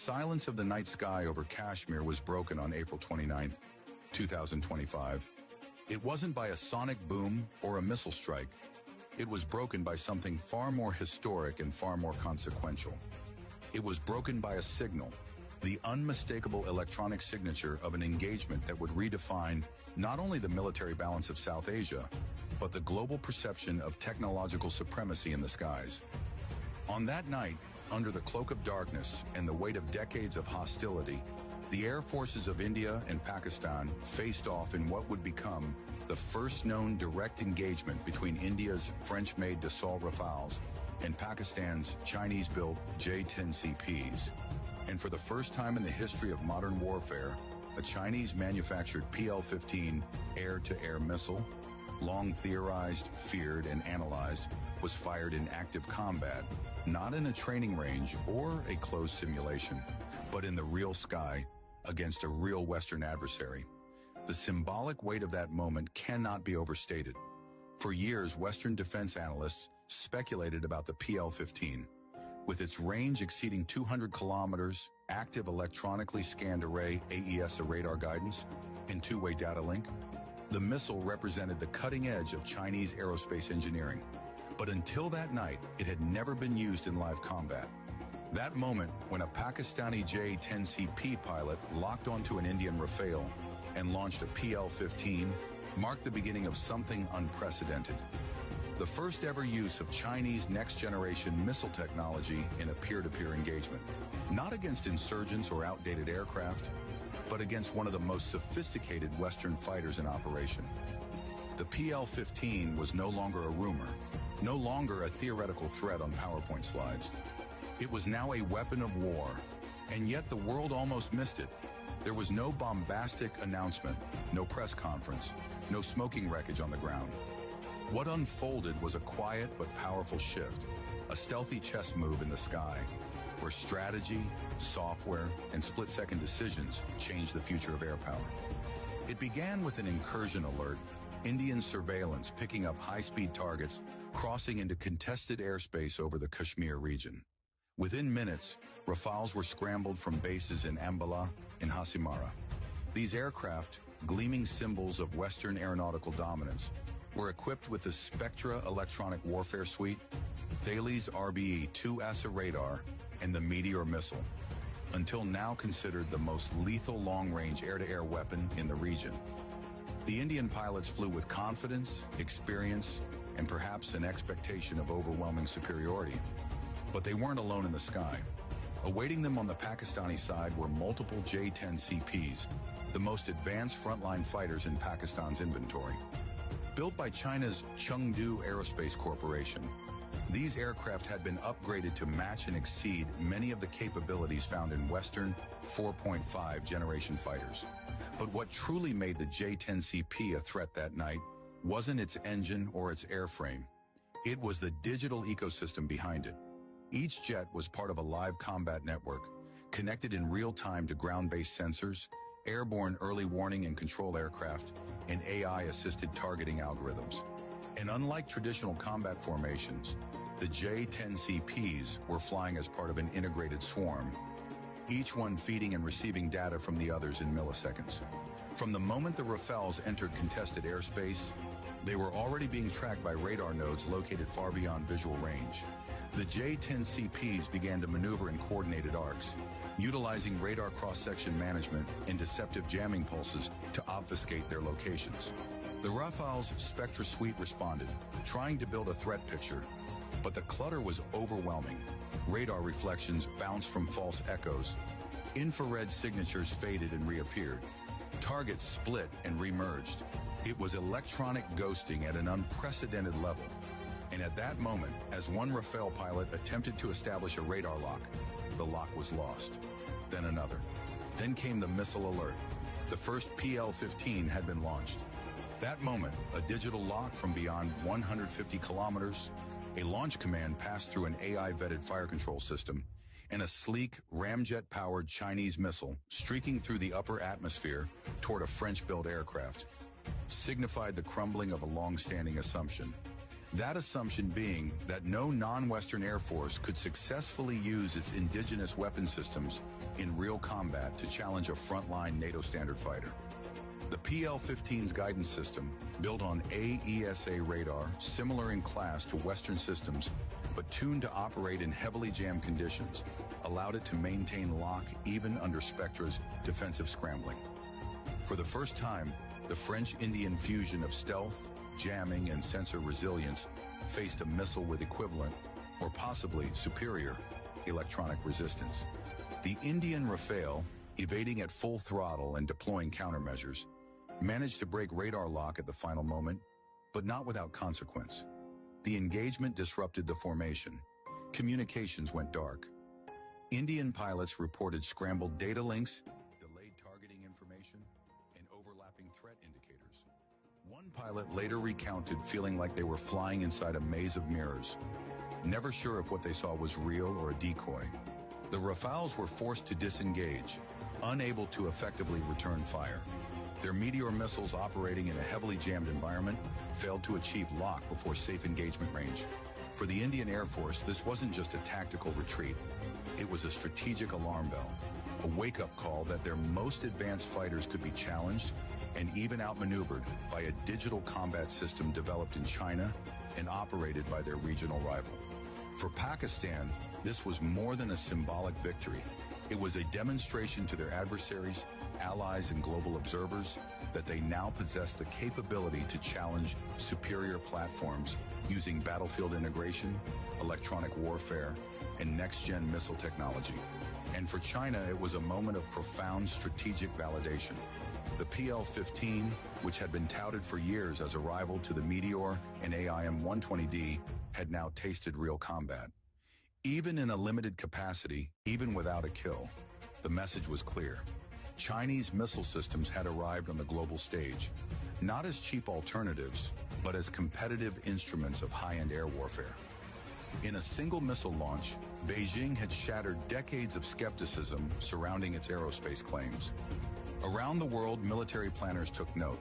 silence of the night sky over Kashmir was broken on April 29, 2025. It wasn't by a sonic boom or a missile strike. It was broken by something far more historic and far more consequential. It was broken by a signal, the unmistakable electronic signature of an engagement that would redefine not only the military balance of South Asia, but the global perception of technological supremacy in the skies. On that night, under the cloak of darkness and the weight of decades of hostility, the air forces of India and Pakistan faced off in what would become the first known direct engagement between India's French-made Dassault Rafales and Pakistan's Chinese-built J-10 CPs. And for the first time in the history of modern warfare, a Chinese-manufactured PL-15 air-to-air missile, long theorized, feared, and analyzed, was fired in active combat, not in a training range or a closed simulation, but in the real sky against a real Western adversary. The symbolic weight of that moment cannot be overstated. For years, Western defense analysts speculated about the PL-15. With its range exceeding 200 kilometers, active electronically scanned array AESA radar guidance, and two-way data link, the missile represented the cutting edge of Chinese aerospace engineering. But until that night, it had never been used in live combat. That moment, when a Pakistani J-10CP pilot locked onto an Indian Rafale and launched a PL-15, marked the beginning of something unprecedented. The first ever use of Chinese next-generation missile technology in a peer-to-peer engagement. Not against insurgents or outdated aircraft, but against one of the most sophisticated Western fighters in operation. The PL-15 was no longer a rumor, no longer a theoretical threat on PowerPoint slides. It was now a weapon of war, and yet the world almost missed it. There was no bombastic announcement, no press conference, no smoking wreckage on the ground. What unfolded was a quiet but powerful shift, a stealthy chess move in the sky, where strategy, software, and split-second decisions changed the future of air power. It began with an incursion alert, Indian surveillance picking up high-speed targets crossing into contested airspace over the Kashmir region. Within minutes, Rafales were scrambled from bases in Ambala and Hasimara. These aircraft, gleaming symbols of Western aeronautical dominance, were equipped with the Spectra electronic warfare suite, Thales RBE-2 ASA radar, and the Meteor missile, until now considered the most lethal long-range air-to-air weapon in the region. The Indian pilots flew with confidence, experience, and perhaps an expectation of overwhelming superiority. But they weren't alone in the sky. Awaiting them on the Pakistani side were multiple J-10 CPs, the most advanced frontline fighters in Pakistan's inventory. Built by China's Chengdu Aerospace Corporation, these aircraft had been upgraded to match and exceed many of the capabilities found in Western 4.5 generation fighters. But what truly made the J-10CP a threat that night wasn't its engine or its airframe. It was the digital ecosystem behind it. Each jet was part of a live combat network, connected in real time to ground-based sensors, airborne early warning and control aircraft, and AI-assisted targeting algorithms. And unlike traditional combat formations, the J-10CPs were flying as part of an integrated swarm, each one feeding and receiving data from the others in milliseconds. From the moment the Rafales entered contested airspace, they were already being tracked by radar nodes located far beyond visual range. The J-10CPs began to maneuver in coordinated arcs, utilizing radar cross-section management and deceptive jamming pulses to obfuscate their locations. The Rafale's Spectra suite responded, trying to build a threat picture, but the clutter was overwhelming. Radar reflections bounced from false echoes. Infrared signatures faded and reappeared. Targets split and remerged. It was electronic ghosting at an unprecedented level. And at that moment, as one Rafale pilot attempted to establish a radar lock, the lock was lost. Then another. Then came the missile alert. The first PL-15 had been launched. That moment, a digital lock from beyond 150 kilometers, a launch command passed through an AI-vetted fire control system, and a sleek, ramjet-powered Chinese missile streaking through the upper atmosphere toward a French-built aircraft signified the crumbling of a long-standing assumption. That assumption being that no non-Western Air Force could successfully use its indigenous weapon systems in real combat to challenge a frontline NATO standard fighter. The PL-15's guidance system, built on AESA radar, similar in class to Western systems, but tuned to operate in heavily jammed conditions, allowed it to maintain lock even under Spectra's defensive scrambling. For the first time, the French-Indian fusion of stealth, jamming, and sensor resilience faced a missile with equivalent, or possibly superior, electronic resistance. The Indian Rafale, evading at full throttle and deploying countermeasures, managed to break radar lock at the final moment, but not without consequence. The engagement disrupted the formation. Communications went dark. Indian pilots reported scrambled data links, delayed targeting information, and overlapping threat indicators. One pilot later recounted feeling like they were flying inside a maze of mirrors, never sure if what they saw was real or a decoy. The Rafales were forced to disengage, unable to effectively return fire. Their Meteor missiles operating in a heavily jammed environment failed to achieve lock before safe engagement range. For the Indian Air Force, this wasn't just a tactical retreat. It was a strategic alarm bell, a wake-up call that their most advanced fighters could be challenged and even outmaneuvered by a digital combat system developed in China and operated by their regional rival. For Pakistan, this was more than a symbolic victory. It was a demonstration to their adversaries, allies, and global observers that they now possess the capability to challenge superior platforms using battlefield integration, electronic warfare, and next-gen missile technology. And for China, it was a moment of profound strategic validation. The PL-15, which had been touted for years as a rival to the Meteor and AIM-120D, had now tasted real combat. Even in a limited capacity, even without a kill, the message was clear. Chinese missile systems had arrived on the global stage, not as cheap alternatives, but as competitive instruments of high-end air warfare. In a single missile launch, Beijing had shattered decades of skepticism surrounding its aerospace claims. Around the world, military planners took note.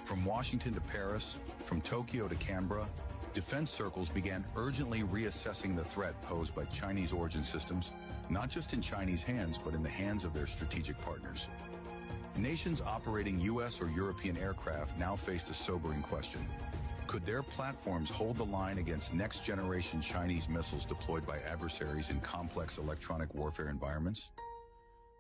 From Washington to Paris, from Tokyo to Canberra, defense circles began urgently reassessing the threat posed by Chinese origin systems, not just in Chinese hands, but in the hands of their strategic partners. Nations operating U.S. or European aircraft now faced a sobering question. Could their platforms hold the line against next-generation Chinese missiles deployed by adversaries in complex electronic warfare environments?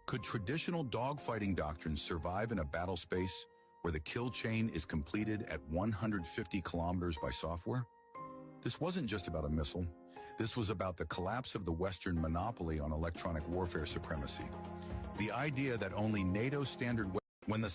Could traditional dogfighting doctrines survive in a battle space where the kill chain is completed at 150 kilometers by software? This wasn't just about a missile. This was about the collapse of the Western monopoly on electronic warfare supremacy. The idea that only NATO standard when the